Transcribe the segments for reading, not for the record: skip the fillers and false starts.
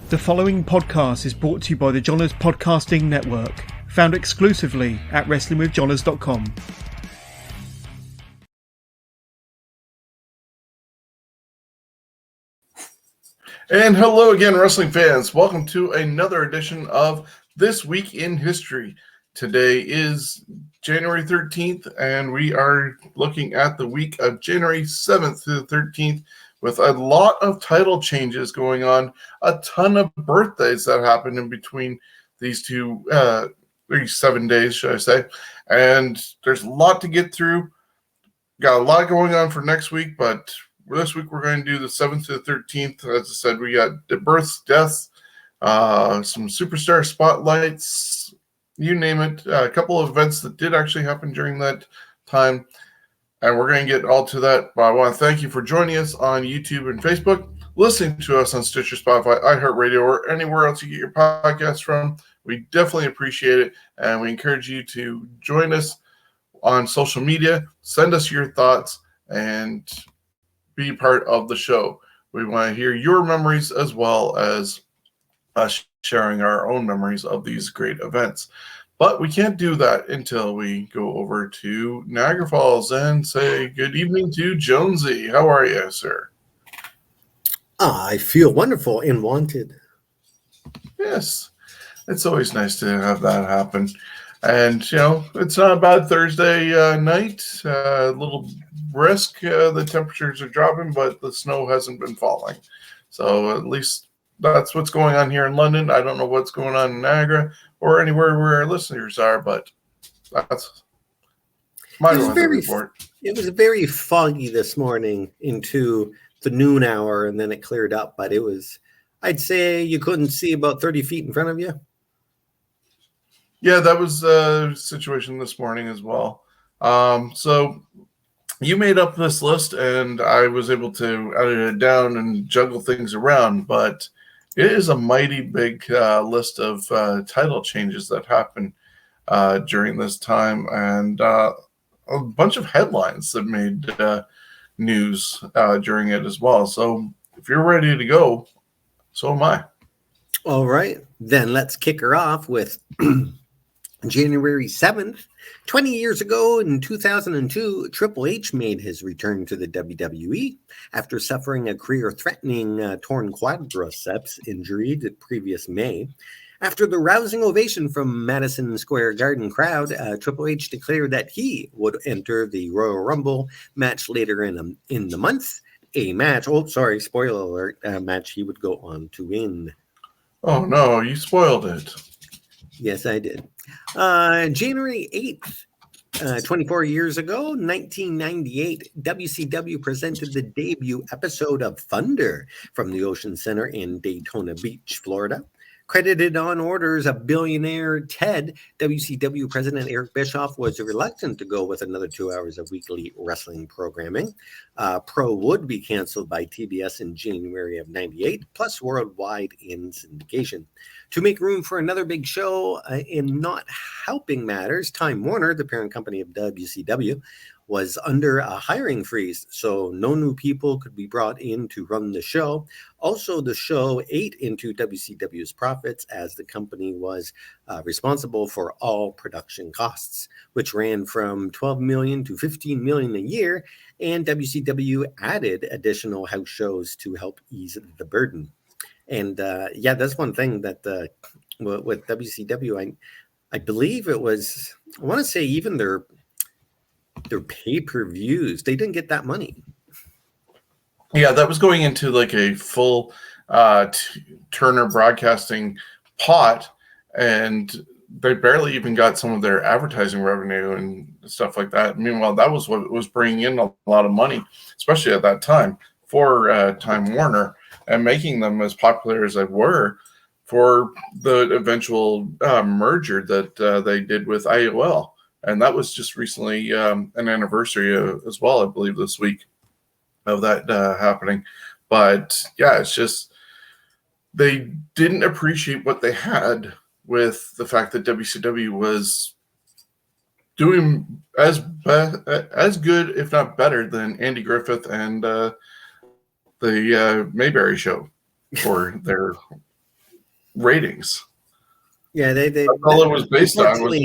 The following podcast is brought to you by the Johners Podcasting Network, found exclusively at WrestlingWithJohners.com. And hello again, wrestling fans. Welcome to another edition of This Week in History. Today is January 13th, and we are looking at the week of January 7th to the 13th with a lot of title changes going on, a ton of birthdays that happened in between these 7 days, should I say. And there's a lot to get through. Got a lot going on for next week, but this week we're going to do the 7th to the 13th. As I said, we got the births, deaths, some superstar spotlights, you name it. A couple of events that did actually happen during that time. And we're going to get all to that. But I want to thank you for joining us on YouTube and Facebook, listening to us on Stitcher, Spotify, iHeartRadio, or anywhere else you get your podcasts from. We definitely appreciate it. And we encourage you to join us on social media. Send us your thoughts and be part of the show. We want to hear your memories as well as us sharing our own memories of these great events. But we can't do that until we go over to Niagara Falls and say good evening to Jonesy. How are you, sir? I feel wonderful and wanted. Yes, it's always nice to have that happen. And, it's not a bad Thursday night. A little brisk. The temperatures are dropping, but the snow hasn't been falling. So at least that's what's going on here in London. I don't know what's going on in Niagara or anywhere where our listeners are, but that's my report. It was very foggy this morning into the noon hour, and then it cleared up. But it was, I'd say you couldn't see about 30 feet in front of you. Yeah, that was the situation this morning as well. So you made up this list, and I was able to edit it down and juggle things around, but it is a mighty big list of title changes that happened during this time, and a bunch of headlines that made news during it as well. So if you're ready to go, so am I. All right, then let's kick her off with January 7th, 20 years ago in 2002, Triple H made his return to the WWE after suffering a career-threatening torn quadriceps injury the previous May. After the rousing ovation from Madison Square Garden crowd, Triple H declared that he would enter the Royal Rumble match later in the month. A match, spoiler alert, a match he would go on to win. Oh no, you spoiled it. Yes, I did. January 8th, 24 years ago, 1998, WCW presented the debut episode of Thunder from the Ocean Center in Daytona Beach, Florida. Credited on orders of billionaire Ted, WCW President Eric Bischoff was reluctant to go with another 2 hours of weekly wrestling programming. Pro would be canceled by TBS in January of 98, plus worldwide in syndication. To make room for another big show in not helping matters, Time Warner, the parent company of WCW, was under a hiring freeze, so no new people could be brought in to run the show. Also, the show ate into WCW's profits as the company was responsible for all production costs, which ran from $12 million to $15 million a year, and WCW added additional house shows to help ease the burden. And that's one thing that with WCW, I believe it was, I want to say even their pay-per-views, they didn't get that money. Yeah, that was going into like a full Turner Broadcasting pot, and they barely even got some of their advertising revenue and stuff like that. Meanwhile, that was what was bringing in a lot of money, especially at that time, for Time Warner, and making them as popular as they were for the eventual merger that they did with IOL. And that was just recently an anniversary as well, I believe, this week of that happening. But yeah, it's just they didn't appreciate what they had with the fact that WCW was doing as good, if not better, than Andy Griffith and the Mayberry Show for their ratings. Yeah, That's all it was based on. Was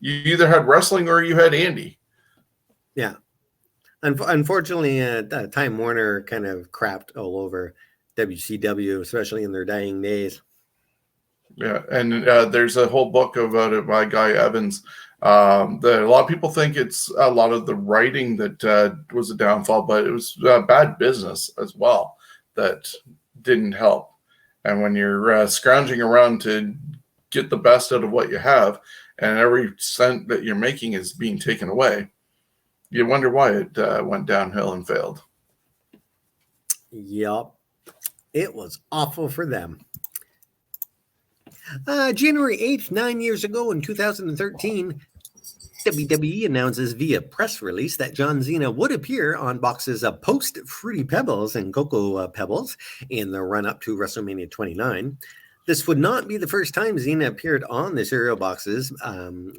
you either had wrestling or you had Andy. Yeah. Unfortunately, Time Warner kind of crapped all over WCW, especially in their dying days. Yeah, and there's a whole book about it by Guy Evans. That a lot of people think it's a lot of the writing that was a downfall, but it was bad business as well that didn't help. And when you're scrounging around to get the best out of what you have, and every cent that you're making is being taken away, you wonder why it went downhill and failed. Yep. It was awful for them. January 8th, 9 years ago in 2013, WWE announces via press release that John Cena would appear on boxes of Post Fruity Pebbles and Cocoa Pebbles in the run-up to WrestleMania 29. This would not be the first time Cena appeared on the cereal boxes.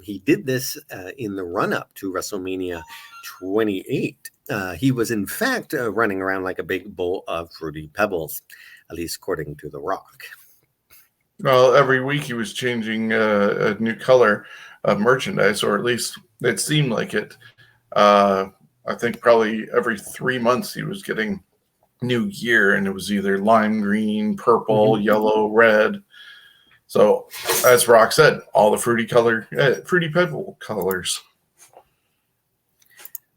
He did this in the run-up to WrestleMania 28. He was, in fact, running around like a big bowl of Fruity Pebbles, at least according to The Rock. Well, every week he was changing a new color of merchandise, or at least it seemed like it. I think probably every 3 months he was getting new gear, and it was either lime green, purple, yellow, red. So, as Rock said, all the Fruity Pebble colors.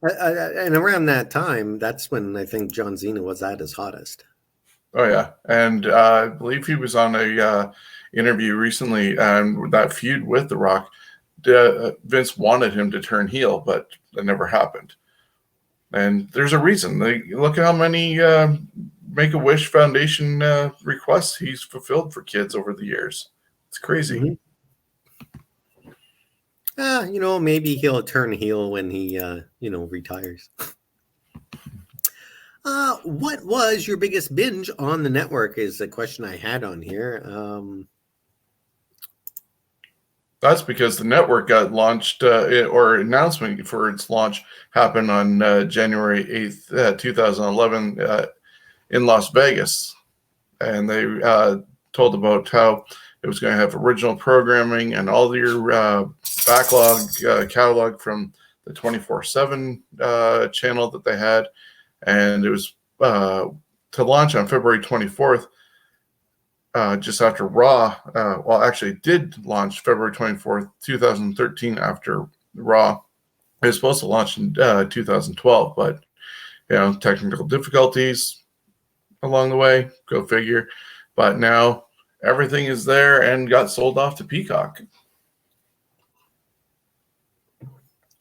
And around that time, that's when I think John Cena was at his hottest. Oh yeah, and I believe he was on a interview recently, and that feud with The Rock. Vince wanted him to turn heel, but that never happened. And there's a reason. Look at how many Make-A-Wish Foundation requests he's fulfilled for kids over the years. It's crazy. Maybe he'll turn heel when he, retires. What was your biggest binge on the network is the question I had on here. That's because the network got launched, or announcement for its launch happened on January 8th, 2011 in Las Vegas. And they told about how it was going to have original programming and all your backlog catalog from the 24/7 channel that they had. And it was to launch on February 24th, just after Raw. Actually, it did launch February 24th, 2013 after Raw. It was supposed to launch in 2012, but, technical difficulties along the way, go figure. But now everything is there and got sold off to Peacock.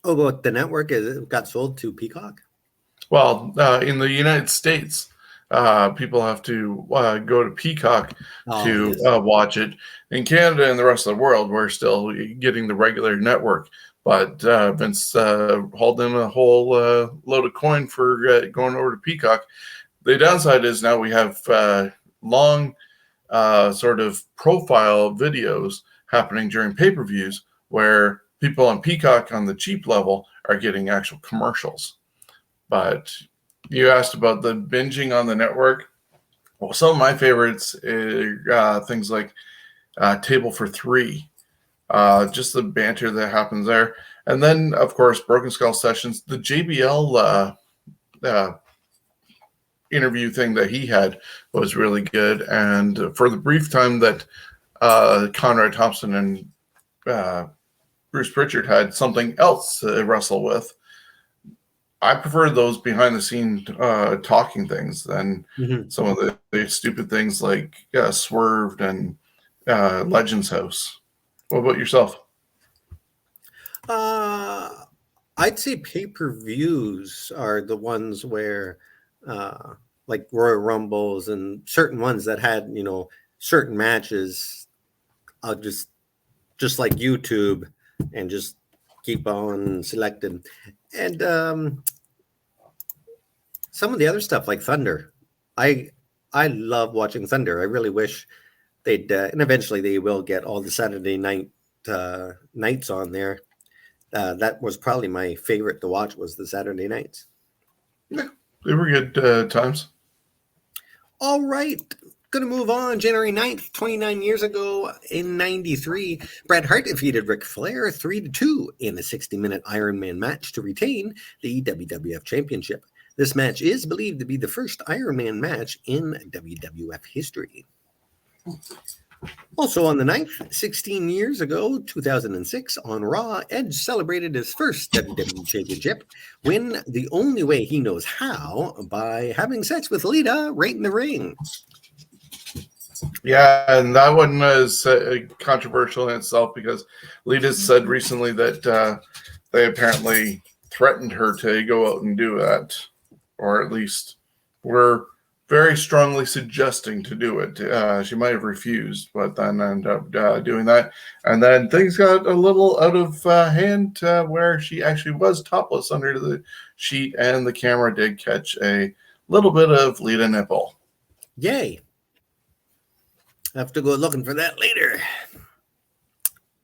Oh, but the network got sold to Peacock? Well, in the United States, people have to go to Peacock to watch it. In Canada and the rest of the world, we're still getting the regular network. But Vince hauled in a whole load of coin for going over to Peacock. The downside is now we have long sort of profile videos happening during pay-per-views where people on Peacock on the cheap level are getting actual commercials. But you asked about the binging on the network. Well, some of my favorites are things like Table for Three, just the banter that happens there. And then, of course, Broken Skull Sessions, the JBL interview thing that he had was really good. And for the brief time that Conrad Thompson and Bruce Pritchard had something else to wrestle with, I prefer those behind-the-scene talking things than some of the stupid things like Swerved and Legends House. What about yourself? I'd say pay-per-views are the ones where, like Royal Rumbles and certain ones that had, certain matches, I'll just like YouTube and just keep on selecting. And some of the other stuff like Thunder, I love watching Thunder. I really wish they'd, and eventually they will get all the Saturday nights on there. That was probably my favorite to watch, was the Saturday nights. Yeah, they were good times. All right. Going to move on. January 9th, 29 years ago in 93, Bret Hart defeated Ric Flair 3-2 in a 60-minute Iron Man match to retain the WWF Championship. This match is believed to be the first Iron Man match in WWF history. Also on the 9th, 16 years ago, 2006, on Raw, Edge celebrated his first WWE Championship win the only way he knows how, by having sex with Lita right in the ring. Yeah, and that one is controversial in itself because Lita said recently that they apparently threatened her to go out and do that, or at least were very strongly suggesting to do it. She might have refused, but then ended up doing that. And then things got a little out of hand where she actually was topless under the sheet, and the camera did catch a little bit of Lita nipple. Yay. I have to go looking for that later.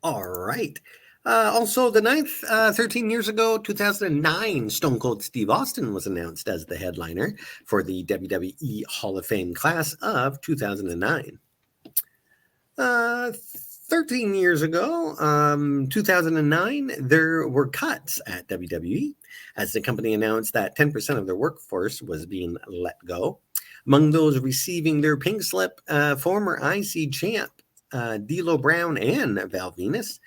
All right. Also, the 9th, 13 years ago, 2009, Stone Cold Steve Austin was announced as the headliner for the WWE Hall of Fame class of 2009. 13 years ago, 2009, there were cuts at WWE as the company announced that 10% of their workforce was being let go. Among those receiving their pink slip, former IC champ D'Lo Brown and Val Venus.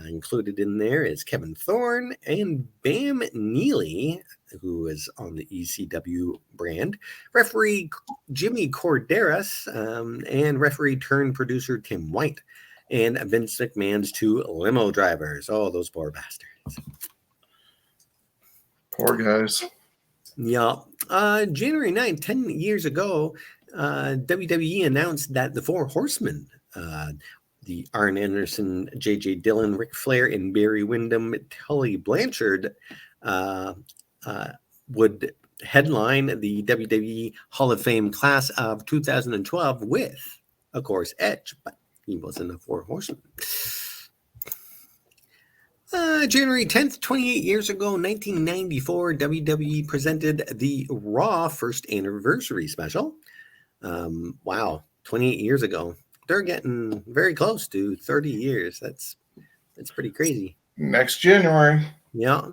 Included in there is Kevin Thorne and Bam Neely, who is on the ECW brand, referee Jimmy Corderas, and referee turned producer Tim White, and Vince McMahon's 2 limo drivers. Oh, those poor bastards. Poor guys. Yeah. January 9th, 10 years ago, WWE announced that the 4 Horsemen, the Arn Anderson, J.J. Dillon, Ric Flair, and Barry Windham, Tully Blanchard would headline the WWE Hall of Fame class of 2012 with, of course, Edge, but he wasn't a 4 Horsemen. January 10th, 28 years ago, 1994, WWE presented the Raw first anniversary special. Wow, 28 years ago. They're getting very close to 30 years. That's pretty crazy. Next January. Yeah.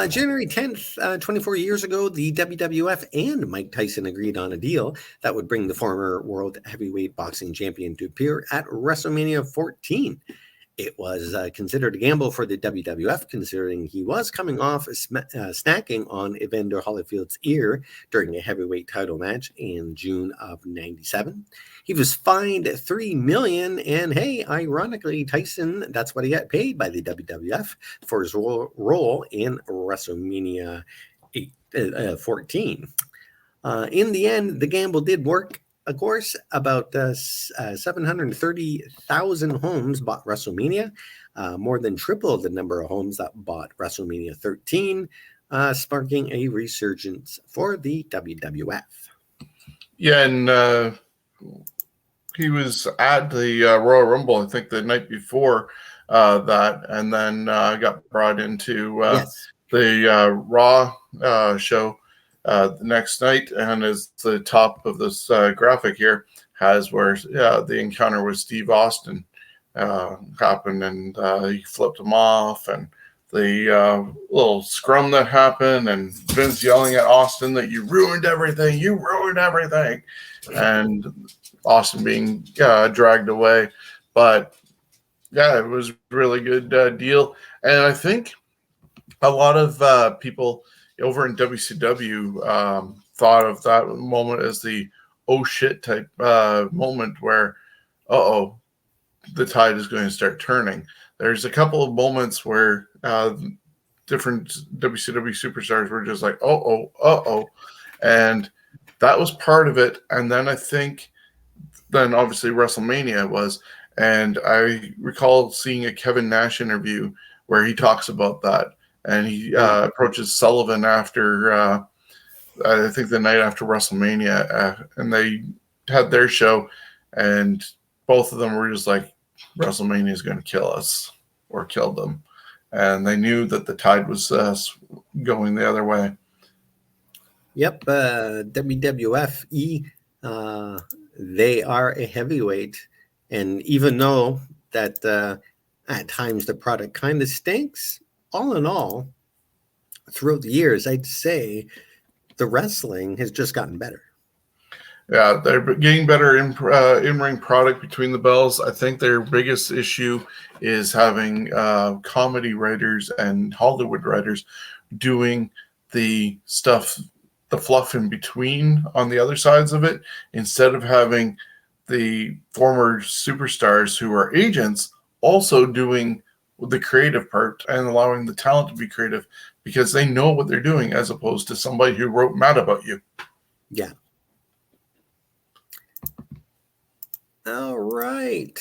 January 10th, 24 years ago, the WWF and Mike Tyson agreed on a deal that would bring the former World Heavyweight Boxing Champion to appear at WrestleMania 14. It was considered a gamble for the WWF, considering he was coming off snacking on Evander Holyfield's ear during a heavyweight title match in June of '97. He was fined $3 million, and hey, ironically, Tyson, that's what he got paid by the WWF for his role in WrestleMania 14. In the end, the gamble did work. Of course, about 730,000 homes bought WrestleMania, more than triple the number of homes that bought WrestleMania 13, sparking a resurgence for the WWF. Yeah, and he was at the Royal Rumble, I think, the night before that, and then got brought into the Raw show the next night, and as the top of this graphic here has where the encounter with Steve Austin happened, and he flipped him off, and the little scrum that happened, and Vince yelling at Austin that you ruined everything, and Austin being dragged away. But yeah, it was a really good deal, and I think a lot of people over in WCW thought of that moment as the oh shit type moment where, the tide is going to start turning. There's a couple of moments where different WCW superstars were just like, and that was part of it. And then I think then obviously WrestleMania was, and I recall seeing a Kevin Nash interview where he talks about that. And he approaches Sullivan after, I think the night after WrestleMania, and they had their show, and both of them were just like, WrestleMania is going to kill us, or kill them. And they knew that the tide was going the other way. Yep, WWFE they are a heavyweight. And even though that at times the product kind of stinks, all in all, throughout the years, I'd say the wrestling has just gotten better. Yeah, they're getting better in-ring product between the bells. I think their biggest issue is having comedy writers and Hollywood writers doing the stuff, the fluff in between on the other sides of it, instead of having the former superstars who are agents also doing the creative part and allowing the talent to be creative, because they know what they're doing, as opposed to somebody who wrote Mad About You. Yeah. All right.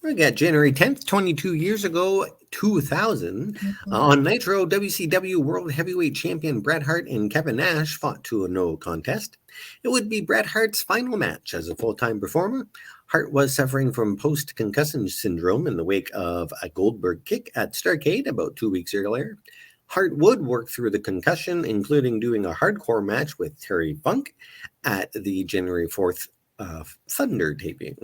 We got January 10th, 22 years ago, 2000. On Nitro, WCW World Heavyweight Champion Bret Hart and Kevin Nash fought to a no contest. It would be Bret Hart's final match as a full-time performer. Hart was suffering from post-concussion syndrome in the wake of a Goldberg kick at Starrcade about 2 weeks earlier. Hart would work through the concussion, including doing a hardcore match with Terry Funk at the January 4th Thunder taping.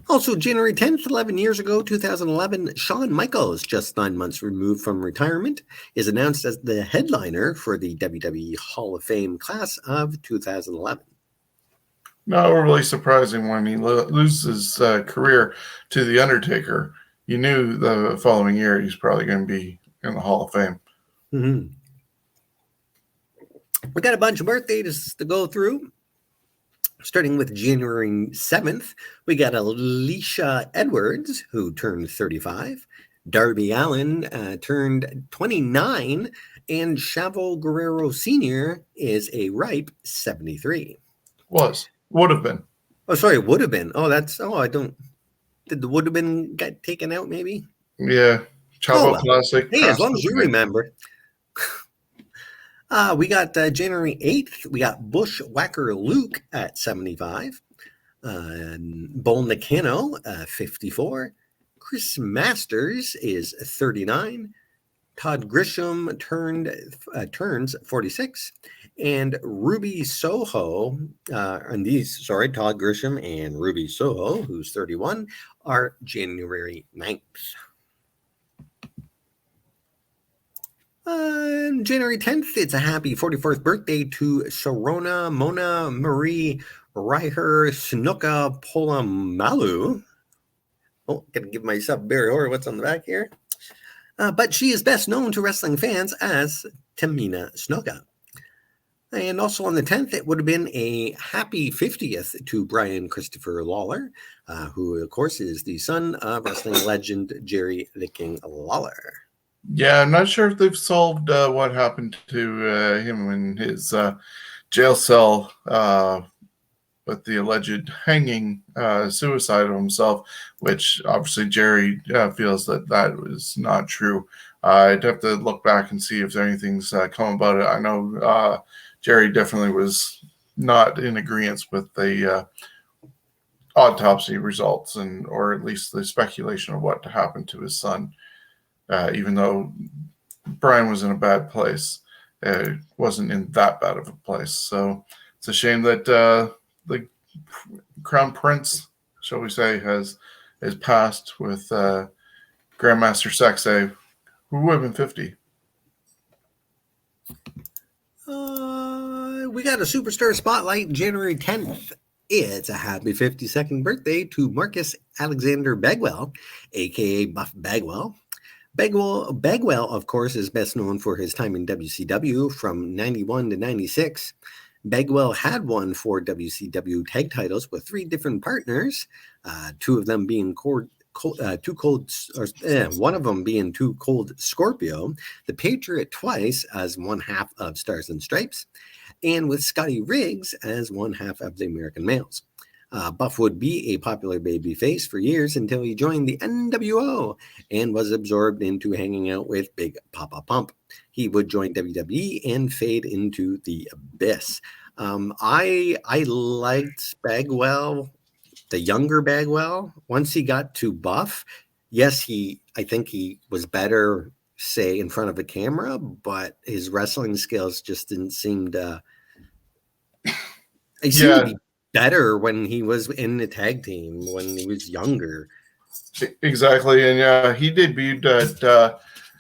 Also, January 10th, 11 years ago, 2011, Shawn Michaels, just 9 months removed from retirement, is announced as the headliner for the WWE Hall of Fame class of 2011. Not overly surprising when he loses his career to The Undertaker. You knew the following year he's probably going to be in the Hall of Fame. Mm-hmm. We got a bunch of birthdays to go through. Starting with January 7th, we got Alicia Edwards, who turned 35. Darby Allin turned 29. And Chavo Guerrero Sr. is a ripe 73. Would have been. Oh, sorry, would have been. I don't. Did the would have been get taken out, maybe? Yeah. Chavo Classic. Hey, as long as you remember. We got January 8th, we got Bushwhacker Luke at 75. Bull Nakano, 54. Chris Masters is 39. Todd Grisham turns 46. And Ruby Soho, Todd Grisham and Ruby Soho, who's 31, are January 9th. January 10th, it's a happy 44th birthday to Sharona Mona Marie Reiher Snuka Polamalu. Oh, gotta give myself Barry Horowitz on the back here. But she is best known to wrestling fans as Tamina Snuka. And also on the 10th, it would have been a happy 50th to Brian Christopher Lawler, who, of course, is the son of wrestling legend Jerry the King Lawler. Yeah, I'm not sure if they've solved what happened to him in his jail cell with the alleged hanging suicide of himself, which obviously Jerry feels that was not true. I'd have to look back and see if anything's come about it. I know Jerry definitely was not in agreement with the autopsy results, or at least the speculation of what happened to his son. Even though Brian was in a bad place, it wasn't in that bad of a place. So it's a shame that the Crown Prince, shall we say, has passed with Grandmaster Sexay, who would have been 50. We got a superstar spotlight January 10th. It's a happy 52nd birthday to Marcus Alexander Bagwell, a.k.a. Buff Bagwell. Bagwell, of course, is best known for his time in WCW from 91 to 96. Bagwell had won 4 WCW tag titles with 3 different partners, two of them being one of them being Too Cold Scorpio, the Patriot twice as one half of Stars and Stripes, and with Scotty Riggs as one half of the American Males. Buff would be a popular babyface for years until he joined the NWO and was absorbed into hanging out with Big Papa Pump. He would join WWE and fade into the abyss. I liked Bagwell, the younger Bagwell. Once he got to Buff, yes, I think he was better, say, in front of a camera, but his wrestling skills just didn't seem to He seemed to be better when he was in the tag team, when he was younger. Exactly. And he debuted at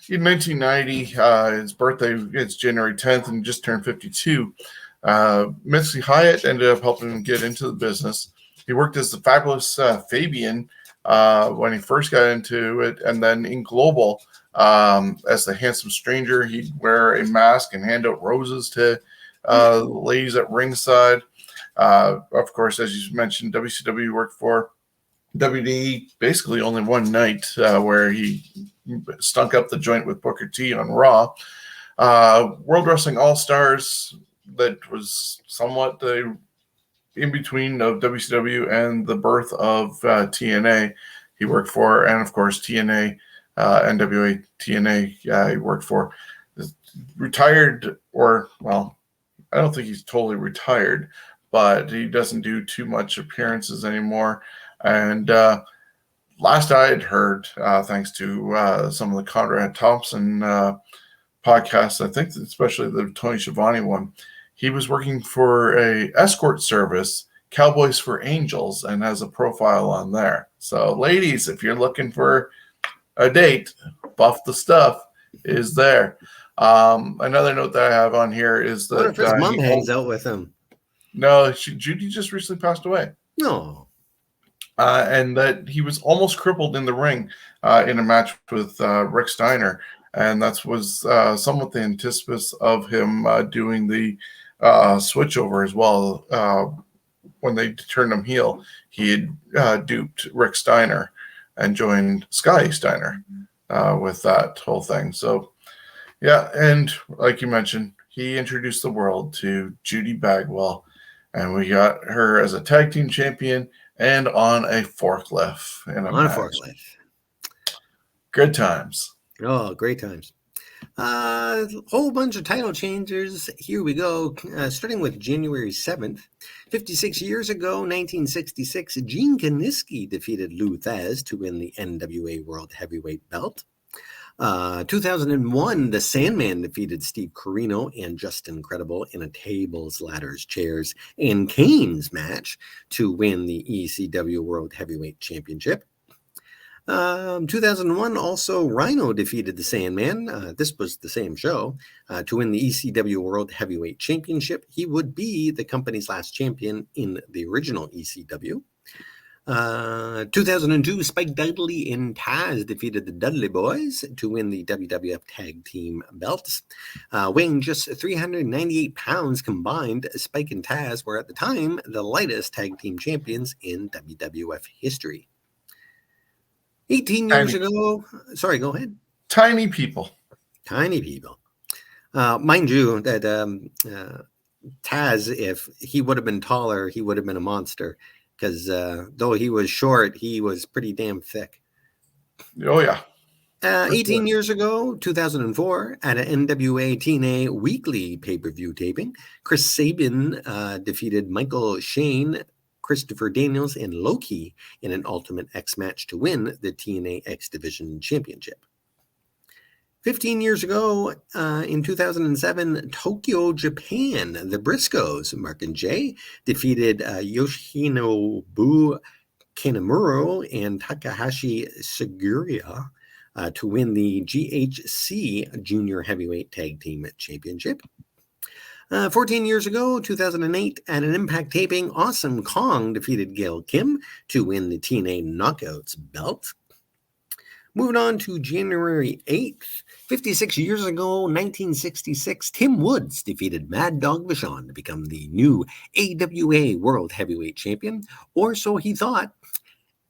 in 1990. His birthday is January 10th, and just turned 52. Missy Hyatt ended up helping him get into the business. He worked as the fabulous Fabian when he first got into it, and then in Global as the handsome stranger. He'd wear a mask and hand out roses to ladies at ringside. Of course, as you mentioned, WCW worked for WWE basically only one night where he stunk up the joint with Booker T on Raw. World Wrestling All-Stars, that was somewhat the in between of WCW and the birth of TNA he worked for, and of course TNA, NWA TNA he worked for. Retired, or well, I don't think he's totally retired, but he doesn't do too much appearances anymore. And last I had heard, thanks to some of the Conrad Thompson podcasts, I think especially the Tony Schiavone one, he was working for a escort service, Cowboys for Angels, and has a profile on there. So ladies, if you're looking for a date, Buff the Stuff is there. Another note that I have on here is that what if his mom hangs out with him? No, Judy just recently passed away. No. And that he was almost crippled in the ring in a match with Rick Steiner. And that was somewhat the antithesis of him doing the switchover as well. When they turned him heel, he had duped Rick Steiner and joined Scotty Steiner with that whole thing. So, yeah, and like you mentioned, he introduced the world to Judy Bagwell, and we got her as a tag team champion and on a forklift. Forklift. Good times. Oh, great times. Whole bunch of title changes. Here we go. Starting with January 7th. 56 years ago, 1966, Gene Kiniski defeated Lou Thesz to win the NWA World Heavyweight Belt. 2001, the Sandman defeated Steve Corino and Justin Credible in a tables, ladders, chairs, and canes match to win the ECW World Heavyweight Championship. 2001, also Rhino defeated the Sandman. This was the same show to win the ECW World Heavyweight Championship. He would be the company's last champion in the original ECW. 2002, Spike Dudley and Taz defeated the Dudley Boys to win the WWF Tag Team belts. Weighing just 398 pounds combined, Spike and Taz were at the time the lightest tag team champions in WWF history. 18 years ago, sorry, go ahead. Tiny people. Mind you, that Taz, if he would have been taller, he would have been a monster. Because though he was short, he was pretty damn thick. Oh, yeah. 18 years ago, 2004, at an NWA TNA weekly pay-per-view taping, Chris Sabin defeated Michael Shane, Christopher Daniels, and Loki in an Ultimate X match to win the TNA X Division Championship. 15 years ago, in 2007, Tokyo, Japan, the Briscoes, Mark and Jay, defeated Yoshinobu Kanemaru and Takahashi Sugiura to win the GHC Junior Heavyweight Tag Team Championship. 14 years ago, 2008, at an Impact taping, Awesome Kong defeated Gail Kim to win the TNA Knockouts belt. Moving on to January 8th, 56 years ago, 1966, Tim Woods defeated Mad Dog Vachon to become the new AWA World Heavyweight Champion, or so he thought.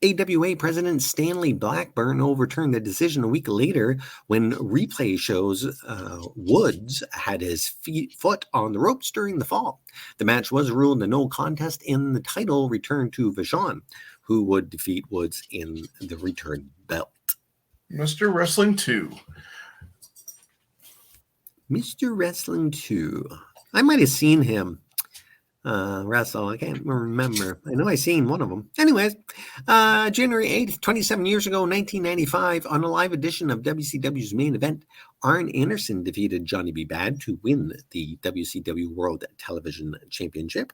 AWA President Stanley Blackburn overturned the decision a week later when replay shows Woods had his foot on the ropes during the fall. The match was ruled a no contest, and the title returned to Vachon, who would defeat Woods in the return belt. Mr. Wrestling 2. Mr. Wrestling 2. I might have seen him wrestle. I can't remember. I know I seen one of them. Anyways, January 8th, 27 years ago, 1995, on a live edition of WCW's main event, Arn Anderson defeated Johnny B. Bad to win the WCW World Television Championship.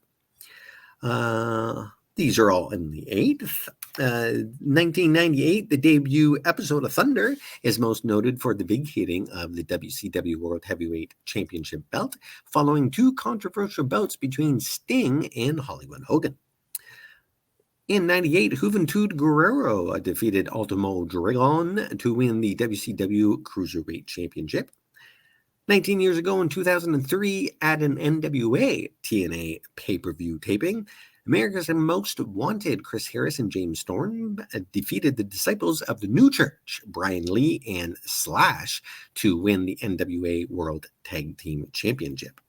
These are all in the 8th. 1998, the debut episode of Thunder is most noted for the vacating of the WCW World Heavyweight Championship belt, following 2 controversial bouts between Sting and Hollywood Hogan. In 98, Juventud Guerrero defeated Ultimo Dragon to win the WCW Cruiserweight Championship. 19 years ago, in 2003, at an NWA TNA pay-per-view taping, America's Most Wanted Chris Harris and James Storm defeated the Disciples of the New Church, Brian Lee and Slash, to win the NWA World Tag Team Championship.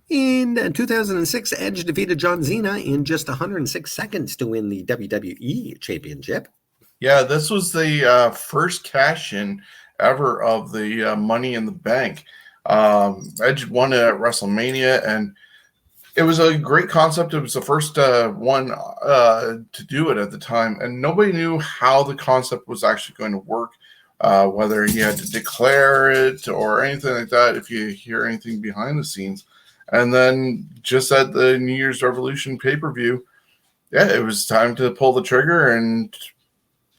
In 2006, Edge defeated John Cena in just 106 seconds to win the WWE Championship. Yeah, this was the first cash-in ever of the Money in the Bank. Edge won it at WrestleMania, and it was a great concept. It was the first one to do it at the time, and nobody knew how the concept was actually going to work, whether he had to declare it or anything like that, if you hear anything behind the scenes. And then just at the New Year's Revolution pay-per-view, yeah, it was time to pull the trigger, and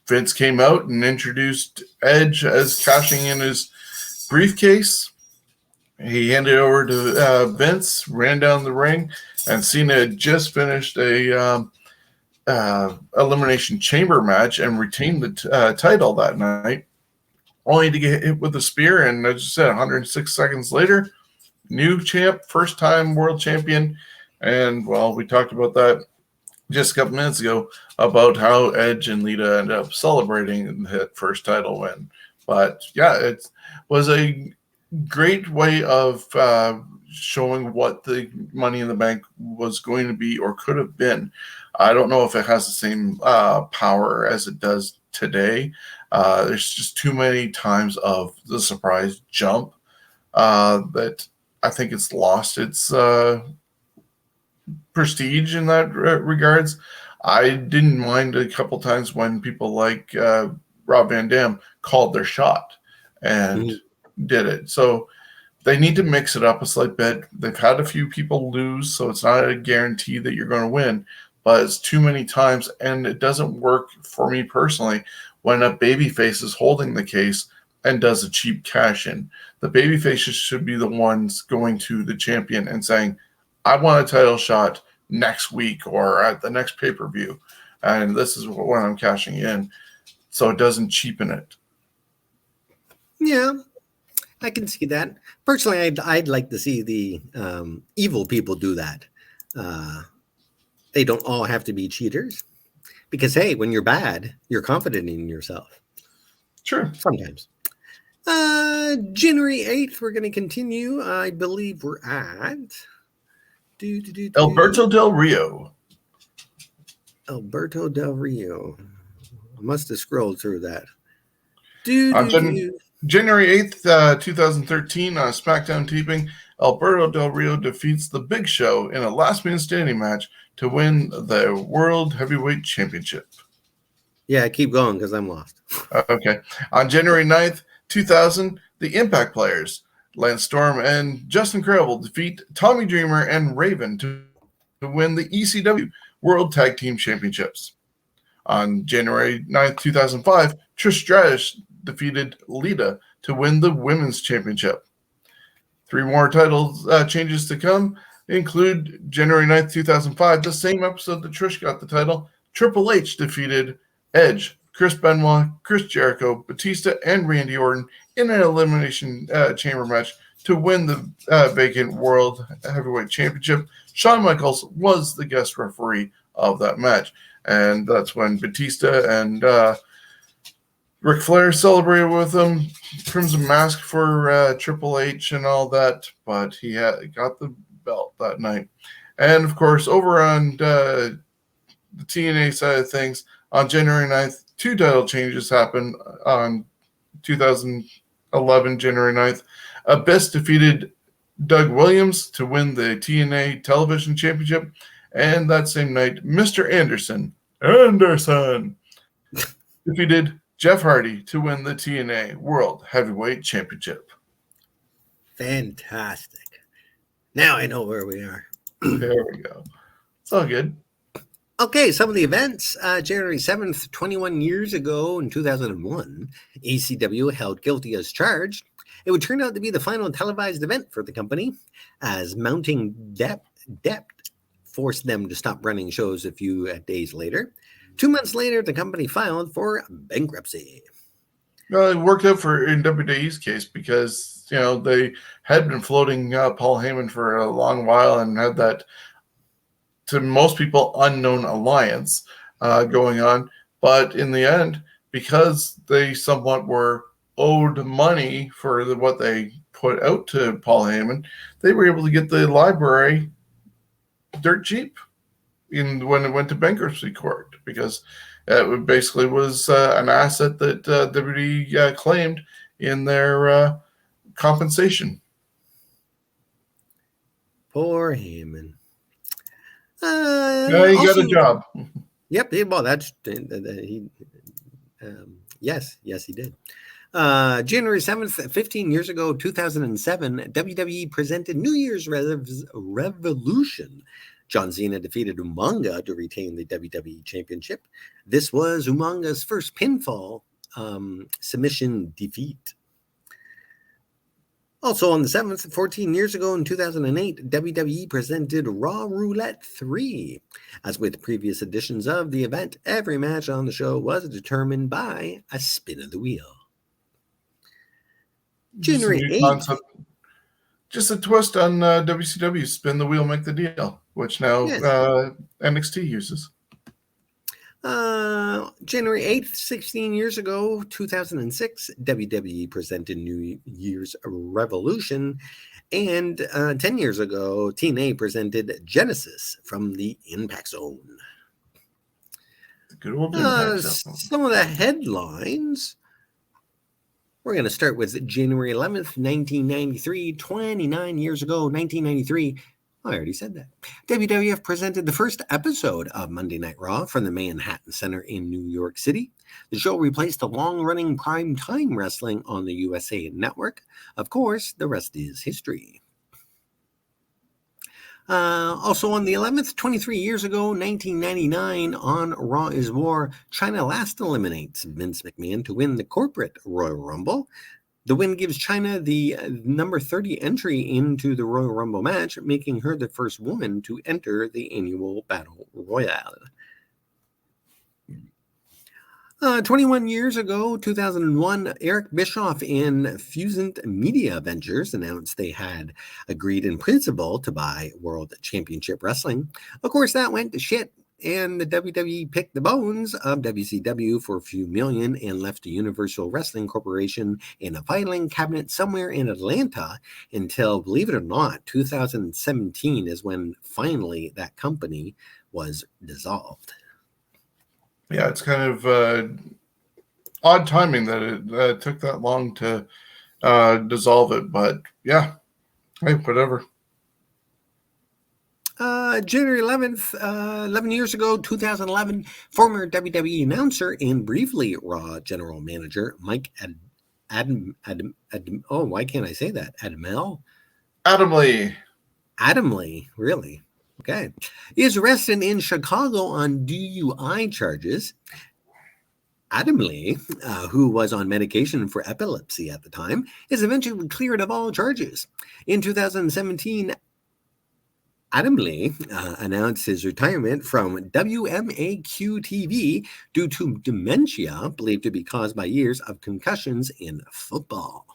Vince came out and introduced Edge as cashing in his briefcase. He handed it over to Vince, ran down the ring, and Cena had just finished a Elimination Chamber match and retained the title that night, only to get hit with a spear. And as you said, 106 seconds later, new champ, first-time world champion. And, well, we talked about that just a couple minutes ago about how Edge and Lita ended up celebrating that first title win. But, yeah, it was a great way of showing what the Money in the Bank was going to be or could have been. I don't know if it has the same power as it does today. There's just too many times of the surprise jump that I think it's lost its prestige in that regards. I didn't mind a couple times when people like Rob Van Dam called their shot and did it. So they need to mix it up a slight bit. They've had a few people lose, so it's not a guarantee that you're going to win, but it's too many times, and it doesn't work for me personally when a babyface is holding the case and does a cheap cash in. The babyfaces should be the ones going to the champion and saying, I want a title shot next week or at the next pay-per-view, and this is what I'm cashing in, so it doesn't cheapen it. Yeah, I can see that. Personally, I'd like to see the evil people do that. They don't all have to be cheaters, because, hey, when you're bad, you're confident in yourself. Sure. Sometimes. January 8th, we're going to continue. I believe we're at Alberto Del Rio. Alberto Del Rio. I must have scrolled through that. January 8th, 2013, on SmackDown taping, Alberto Del Rio defeats The Big Show in a last-minute standing match to win the World Heavyweight Championship. Yeah, keep going because I'm lost. Okay. On January 9th, 2000, the Impact Players, Lance Storm and Justin Credible, defeat Tommy Dreamer and Raven to win the ECW World Tag Team Championships. On January 9th, 2005, Trish Stratus defeated Lita to win the Women's Championship. 3 more title changes to come include January 9th, 2005, the same episode that Trish got the title, Triple H defeated Edge, Chris Benoit, Chris Jericho, Batista, and Randy Orton in an Elimination Chamber match to win the vacant World Heavyweight Championship. Shawn Michaels was the guest referee of that match, and that's when Batista and Ric Flair celebrated with him, Crimson Mask for Triple H and all that, but he got the belt that night. And, of course, over on the TNA side of things, on January 9th, 2 title changes happened on 2011, January 9th. Abyss defeated Doug Williams to win the TNA Television Championship. And that same night, Mr. Anderson defeated Jeff Hardy to win the TNA World Heavyweight Championship. Fantastic. Now I know where we are. There we go. It's all good. Okay, some of the events. January 7th, 21 years ago in 2001, ECW held guilty as charged. It would turn out to be the final televised event for the company, as mounting debt forced them to stop running shows a few days later. 2 months later, the company filed for bankruptcy. Well, it worked out in WWE's case because, they had been floating Paul Heyman for a long while and had that, to most people, unknown alliance going on. But in the end, because they somewhat were owed money for what they put out to Paul Heyman, they were able to get the library dirt cheap when it went to bankruptcy court, because it basically was an asset that WWE claimed in their compensation. Poor Heyman. Yeah, he got a job. Yep. Well, that's yes, he did. January 7th, 15 years ago, 2007, WWE presented New Year's Revolution. John Cena defeated Umaga to retain the WWE Championship. This was Umaga's first pinfall submission defeat. Also on the 7th, 14 years ago in 2008, WWE presented Raw Roulette 3. As with previous editions of the event, every match on the show was determined by a spin of the wheel. January 8th. Just a twist on WCW, spin the wheel, make the deal, which now NXT uses. January 8th, 16 years ago, 2006, WWE presented New Year's Revolution. And 10 years ago, TNA presented Genesis from the Impact Zone. Good old Impact Zone. Some of the headlines. We're going to start with January 11th, 1993, 29 years ago, 1993. I already said that. WWF presented the first episode of Monday Night Raw from the Manhattan Center in New York City. The show replaced the long-running prime-time wrestling on the USA Network. Of course, the rest is history. Also on the 11th, 23 years ago, 1999, on Raw is War, China last eliminates Vince McMahon to win the corporate Royal Rumble. The win gives China the number 30 entry into the Royal Rumble match, making her the first woman to enter the annual Battle Royale. 21 years ago, 2001, Eric Bischoff and Fusant Media Ventures announced they had agreed in principle to buy World Championship Wrestling. Of course, that went to shit, and the WWE picked the bones of WCW for a few million and left the Universal Wrestling Corporation in a filing cabinet somewhere in Atlanta until, believe it or not, 2017 is when finally that company was dissolved. Yeah, it's kind of odd timing that it took that long to dissolve it, but yeah, hey, whatever. January 11th, 11 years ago, 2011, former WWE announcer and briefly Raw general manager Mike why can't I say that? Adam Lee, really? Okay. Is arrested in Chicago on DUI charges. Adam Lee, who was on medication for epilepsy at the time, is eventually cleared of all charges. In 2017, Adam Lee announced his retirement from WMAQ-TV due to dementia believed to be caused by years of concussions in football.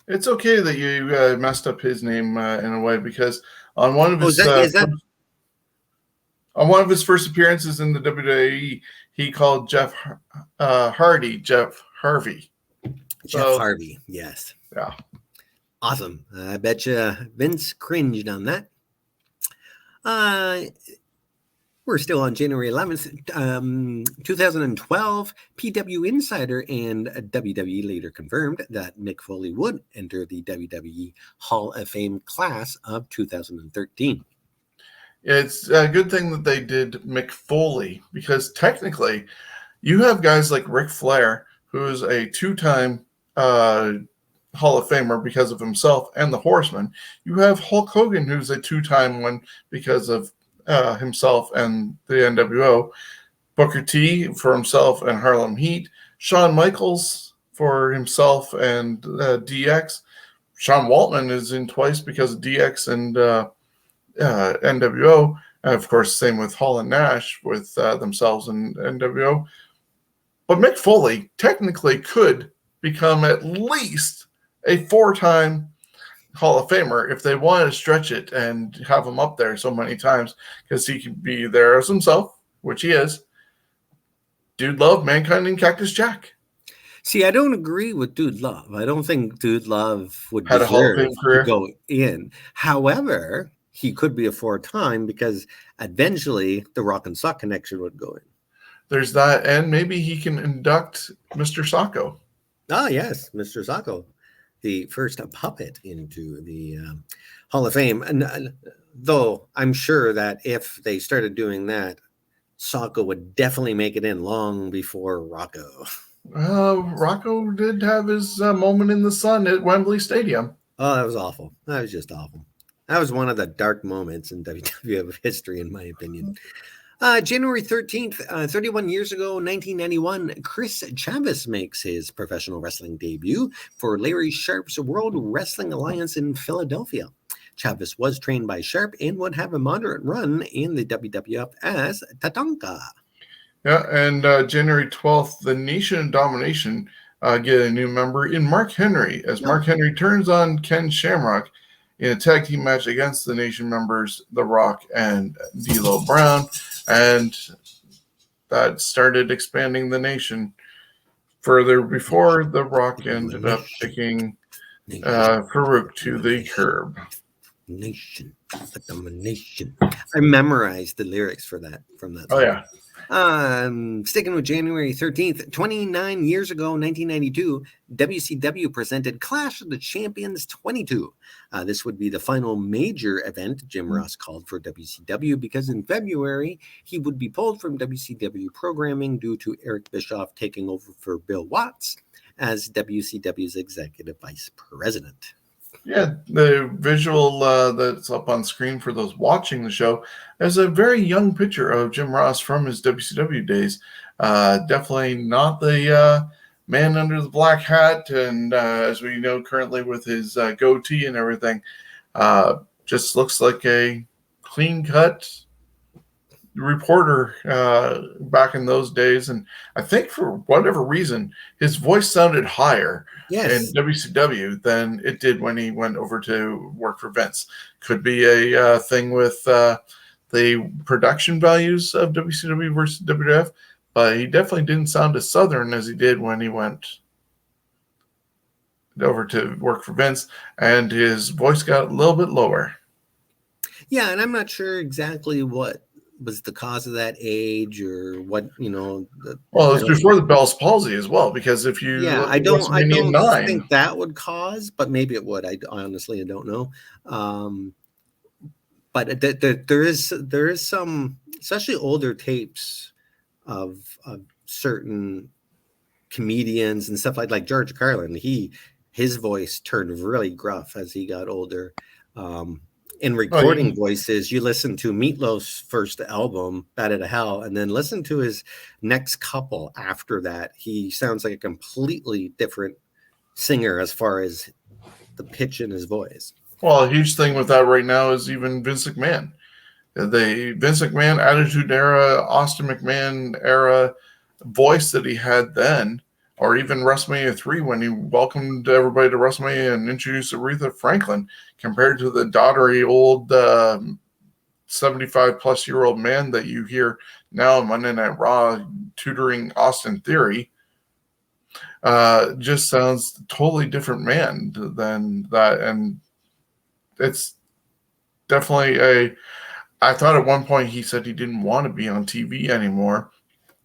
It's okay that you messed up his name in a way, because on one of his on one of his first appearances in the WWE, he called Jeff Hardy Jeff Harvey. Harvey, yes. Yeah. Awesome. I bet you Vince cringed on that. We're still on January 11th, 2012. PW Insider and WWE later confirmed that Mick Foley would enter the WWE Hall of Fame class of 2013. It's a good thing that they did Mick Foley, because technically you have guys like Ric Flair, who is a two-time Hall of Famer because of himself and the Horseman. You have Hulk Hogan, who's a two-time one because of himself and the NWO. Booker T for himself and Harlem Heat. Shawn Michaels for himself and DX. Sean Waltman is in twice because of DX and NWO. And of course, same with Hall and Nash with themselves and NWO. But Mick Foley technically could become at least a 4-time Hall of Famer if they wanted to stretch it and have him up there so many times, because he could be there as himself, which he is. Dude Love, Mankind, and Cactus Jack. See, I don't agree with Dude Love. I don't think Dude Love would Had a Hall of Fame deserve career. to go in. However, he could be a 4-time because eventually the Rock and Sock connection would go in. There's that, and maybe he can induct Mr. Sacco. Ah, yes, Mr. Sacco, the first puppet into the Hall of Fame. And though I'm sure that if they started doing that, Sacco would definitely make it in long before Rocco. Rocco did have his moment in the sun at Wembley Stadium. Oh, that was awful. That was just awful. That was one of the dark moments in WWF history, in my opinion. January 13th, 31 years ago, 1991, Chris Chavis makes his professional wrestling debut for Larry Sharp's World Wrestling Alliance in Philadelphia. Chavis was trained by Sharp and would have a moderate run in the WWF as Tatanka. Yeah, and January 12th, the Nation of Domination get a new member in Mark Henry, as Mark Henry turns on Ken Shamrock in a tag team match against the Nation members, The Rock and D'Lo Brown, and that started expanding the Nation further before The Rock ended up kicking Farouk to the curb. Nation, domination. I memorized the lyrics for that from that song. Oh, yeah. Sticking with January 13th, 29 years ago, 1992, WCW presented Clash of the Champions 22. This would be the final major event Jim Ross called for WCW because in February, he would be pulled from WCW programming due to Eric Bischoff taking over for Bill Watts as WCW's executive vice president. Yeah, the visual that's up on screen for those watching the show is a very young picture of Jim Ross from his WCW days. Definitely not the man under the black hat, and as we know currently with his goatee and everything, just looks like a clean-cut reporter back in those days. And I think for whatever reason, his voice sounded higher in WCW than it did when he went over to work for Vince. Could be a thing with the production values of WCW versus WWF, but he definitely didn't sound as Southern as he did when he went over to work for Vince, and his voice got a little bit lower. Yeah, and I'm not sure exactly what was the cause of that age or what, Well, it's before the Bell's palsy as well, because if you I don't think that would cause, but maybe it would. I honestly don't know. But there is some, especially older tapes of certain comedians and stuff like George Carlin. His voice turned really gruff as he got older. In recording voices, you listen to Meatloaf's first album, Bat Out of Hell, and then listen to his next couple after that. He sounds like a completely different singer as far as the pitch in his voice. Well, a huge thing with that right now is even Vince McMahon. The Vince McMahon Attitude Era, Austin McMahon era voice that he had then, or even WrestleMania 3 when he welcomed everybody to WrestleMania and introduced Aretha Franklin, compared to the doddery old 75-plus-year-old man that you hear now on Monday Night Raw tutoring Austin Theory, just sounds a totally different man than that. And it's definitely I thought at one point he said he didn't want to be on TV anymore.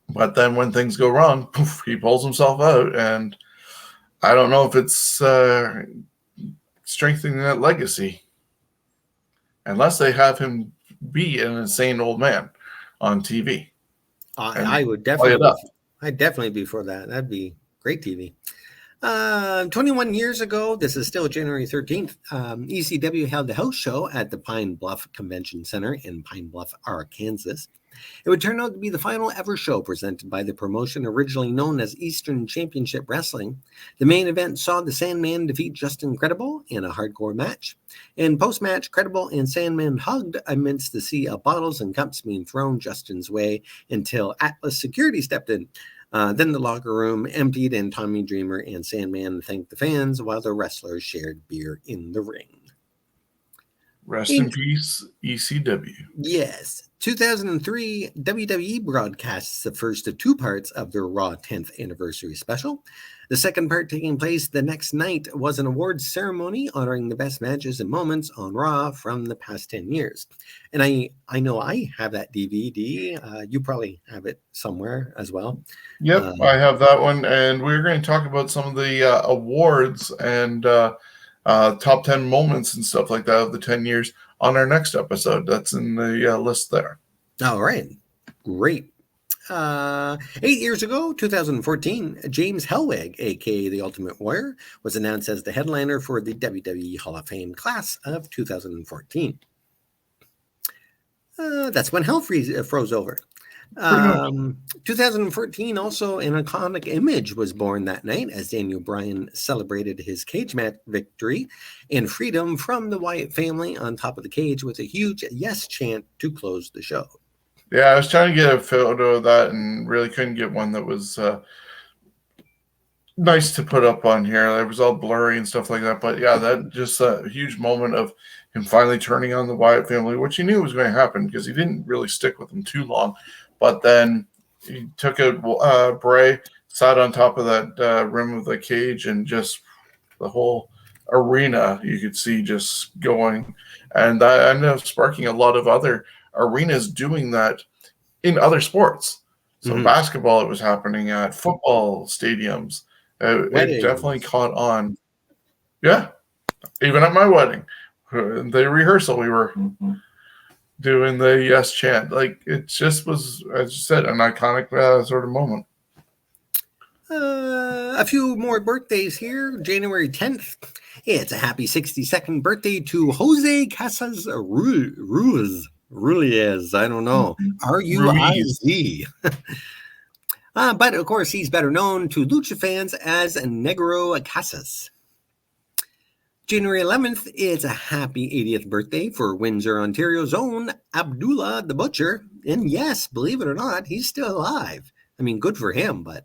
But then when things go wrong, poof, he pulls himself out. And I don't know if it's strengthening that legacy. Unless they have him be an insane old man on TV. I would definitely, I'd definitely be for that. That'd be great TV. 21 years ago, this is still January 13th, ECW held a house show at the Pine Bluff Convention Center in Pine Bluff, Arkansas. It would turn out to be the final ever show presented by the promotion originally known as Eastern Championship Wrestling. The main event saw the Sandman defeat Justin Credible in a hardcore match. In post-match, Credible and Sandman hugged amidst the sea of bottles and cups being thrown Justin's way until Atlas Security stepped in. Then the locker room emptied and Tommy Dreamer and Sandman thanked the fans while the wrestlers shared beer in the ring. Rest in peace, ECW. Yes. 2003, WWE broadcasts the first of two parts of their Raw 10th anniversary special. The second part, taking place the next night, was an awards ceremony honoring the best matches and moments on Raw from the past 10 years. And I know I have that DVD. You probably have it somewhere as well. Yep, I have that one. And we're going to talk about some of the awards and top 10 moments and stuff like that of the 10 years on our next episode. That's in the list there. All right. Great. 8 years ago, 2014, James Hellwig, a.k.a. The Ultimate Warrior, was announced as the headliner for the WWE Hall of Fame class of 2014. That's when hell froze over. 2014, also an iconic image was born that night as Daniel Bryan celebrated his cage match victory and freedom from the Wyatt family on top of the cage with a huge yes chant to close the show. Yeah, I was trying to get a photo of that and really couldn't get one that was nice to put up on here. It was all blurry and stuff like that. But yeah, that just a huge moment of him finally turning on the Wyatt family, which he knew was going to happen because he didn't really stick with them too long. But then he took out Bray, sat on top of that rim of the cage, and just the whole arena you could see just going. And that ended up sparking a lot of other arenas doing that in other sports. So basketball, it was happening at football stadiums. It definitely caught on. Yeah, even at my wedding, the rehearsal, we were doing the yes chant. Like, it just was, as you said, an iconic sort of moment. A few more birthdays here. January 10th. It's a happy 62nd birthday to Jose Casas Ruiz. I don't know. Ruiz. But of course, he's better known to Lucha fans as Negro Casas. January 11th, it's a happy 80th birthday for Windsor, Ontario's own Abdullah the Butcher. And yes, believe it or not, he's still alive. I mean, good for him, but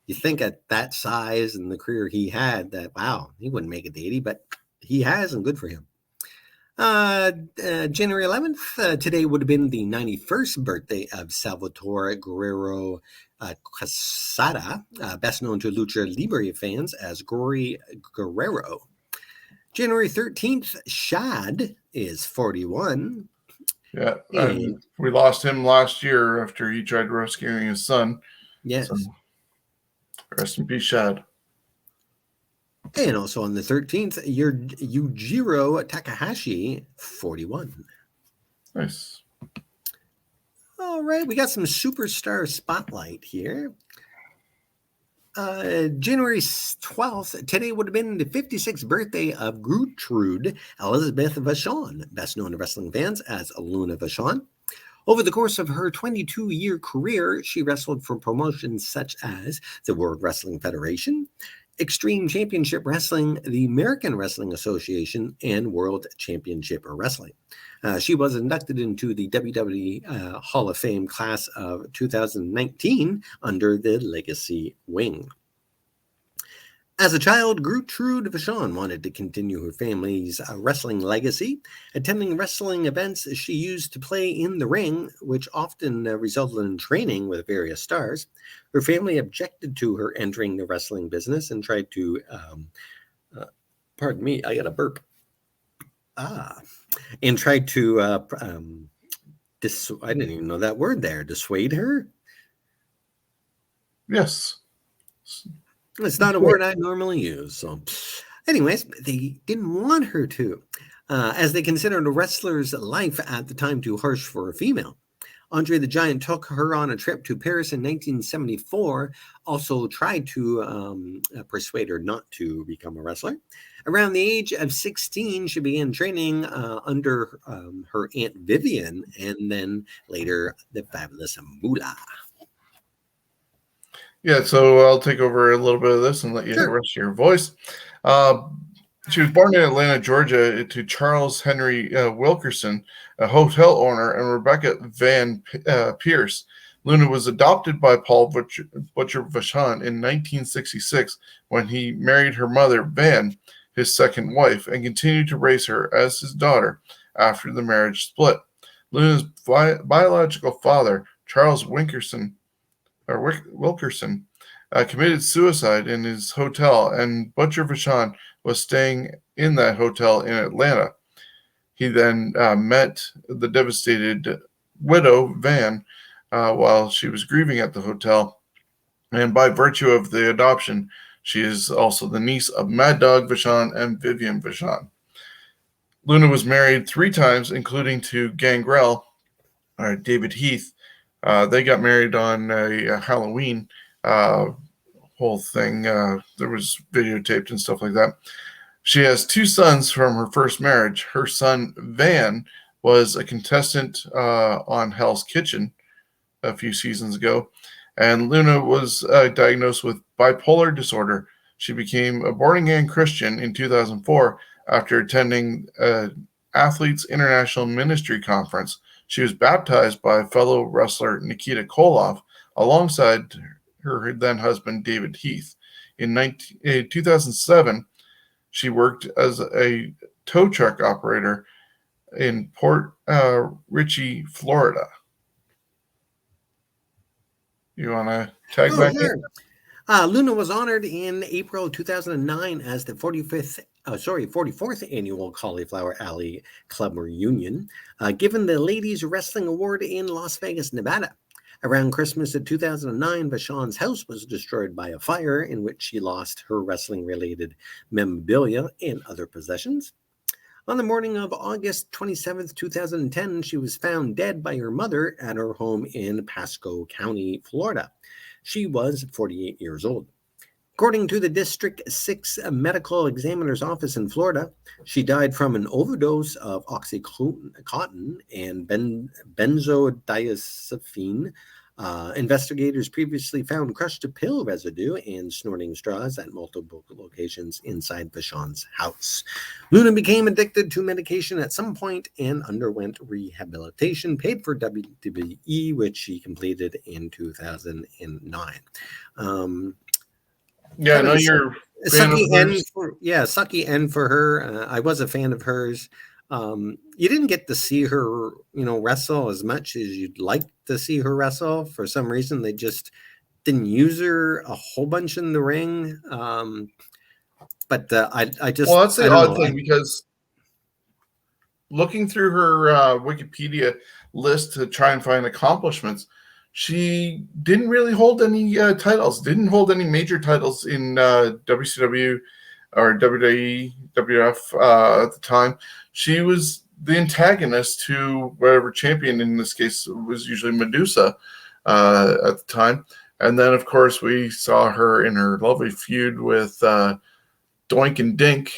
you think at that size and the career he had that, wow, he wouldn't make it to 80, but he has, and good for him. January 11th, today would have been the 91st birthday of Salvatore Guerrero Quesada, best known to Lucha Libre fans as Gory Guerrero. January 13th, Shad is 41. Yeah, we lost him last year after he tried rescuing his son. Yes. So, rest in peace, Shad. And also on the 13th, Yujiro Takahashi, 41. Nice. All right, we got some superstar spotlight here. January 12th, today would have been the 56th birthday of Gertrude Elizabeth Vachon, best known to wrestling fans as Luna Vachon. Over the course of her 22-year career, she wrestled for promotions such as the World Wrestling Federation, Extreme Championship Wrestling, the American Wrestling Association, and World Championship Wrestling. She was inducted into the WWE Hall of Fame class of 2019 under the Legacy Wing. As a child, Gertrude Vachon wanted to continue her family's wrestling legacy. Attending wrestling events she used to play in the ring, which often resulted in training with various stars. Her family objected to her entering the wrestling business and tried to, pardon me, I got a burp. And tried to, I didn't even know that word there, dissuade her? Yes. It's not a word I normally use. So anyways, they didn't want her to, as they considered a wrestler's life at the time too harsh for a female. Andre the Giant took her on a trip to Paris in 1974, also tried to persuade her not to become a wrestler. Around the age of 16, she began training under her Aunt Vivian, and then later the fabulous Moolah. Yeah, so I'll take over a little bit of this and let you rest your voice. She was born in Atlanta, Georgia, to Charles Henry Wilkerson, a hotel owner, and Rebecca Van Pierce. Luna was adopted by Paul Butcher Vachon in 1966 when he married her mother, Van, his second wife, and continued to raise her as his daughter after the marriage split. Luna's biological father, Charles Wilkerson, committed suicide in his hotel, and Butcher Vachon was staying in that hotel in Atlanta. He then met the devastated widow, Van, while she was grieving at the hotel. And by virtue of the adoption, she is also the niece of Mad Dog Vachon and Vivian Vachon. Luna was married 3 times, including to Gangrel, or David Heath. They got married on a Halloween whole thing. There was videotaped and stuff like that. She has 2 sons from her first marriage. Her son, Van, was a contestant on Hell's Kitchen a few seasons ago. And Luna was diagnosed with bipolar disorder. She became a born-again Christian in 2004 after attending Athletes International Ministry Conference. She was baptized by fellow wrestler Nikita Koloff alongside her then husband, David Heath. In 2007, she worked as a tow truck operator in Port Richey, Florida. You want to tag back in? Luna was honored in April 2009 as the 44th annual Cauliflower Alley Club reunion, given the Ladies Wrestling Award in Las Vegas, Nevada. Around Christmas of 2009, Vachon's house was destroyed by a fire in which she lost her wrestling-related memorabilia and other possessions. On the morning of August 27, 2010, she was found dead by her mother at her home in Pasco County, Florida. She was 48 years old. According to the District 6 Medical Examiner's Office in Florida, she died from an overdose of Oxycontin and benzodiazepine. Investigators previously found crushed pill residue and snorting straws at multiple locations inside Vachon's house. Luna became addicted to medication at some point and underwent rehabilitation paid for WWE, which she completed in 2009. Yeah, I know you're sucky end for her. I was a fan of hers. You didn't get to see her, wrestle as much as you'd like to see her wrestle. For some reason, they just didn't use her a whole bunch in the ring. But I just... Well, that's the odd thing, because looking through her Wikipedia list to try and find accomplishments, she didn't really hold any titles, didn't hold any major titles in WCW or WWE, WWF at the time. She was the antagonist to whatever champion, in this case was usually Medusa at the time. And then, of course, we saw her in her lovely feud with Doink and Dink,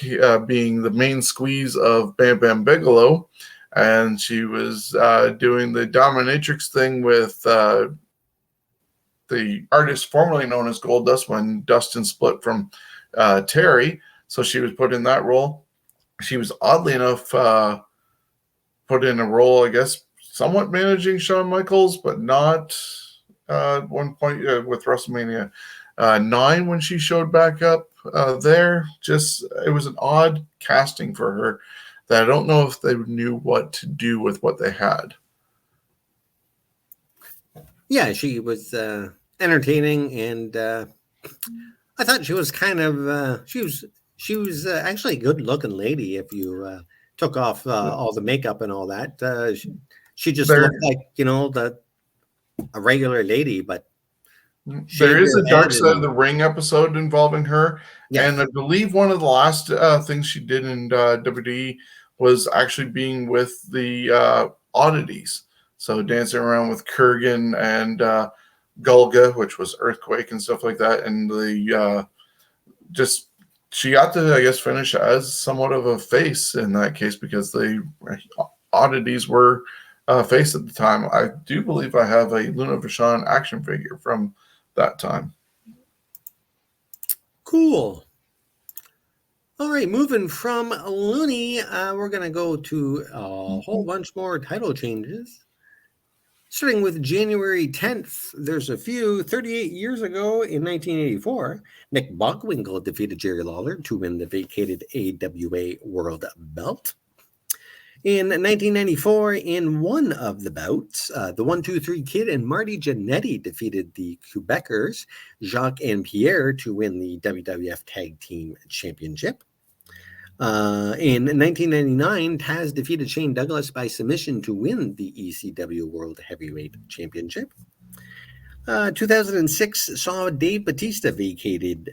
being the main squeeze of Bam Bam Bigelow. And she was doing the dominatrix thing with the artist formerly known as Goldust when Dustin split from Terry. So she was put in that role. She was oddly enough put in a role, I guess, somewhat managing Shawn Michaels, but not at one point with WrestleMania 9 when she showed back up there. Just, it was an odd casting for her that I don't know if they knew what to do with what they had. Yeah, she was entertaining, and I thought she was kind of she was actually a good-looking lady if you took off all the makeup and all that. She just looked like, a regular lady, but there is a Dark Side of the Ring episode involving her. Yes. And I believe one of the last things she did in WWE was actually being with the Oddities. So dancing around with Kurgan and Gulga, which was Earthquake and stuff like that. And the she got to, I guess, finish as somewhat of a face in that case because the oddities were face at the time. I do believe I have a Luna Vachon action figure from that time. Cool. All right, moving from Looney, we're going to go to a whole bunch more title changes. Starting with January 10th, there's a few. 38 years ago in 1984, Nick Bockwinkel defeated Jerry Lawler to win the vacated AWA World Belt. In 1994, in one of the bouts, the 1-2-3 Kid and Marty Jannetty defeated the Quebecers, Jacques and Pierre, to win the WWF Tag Team Championship. In 1999, Taz defeated Shane Douglas by submission to win the ECW World Heavyweight Championship. 2006 saw Dave Bautista vacated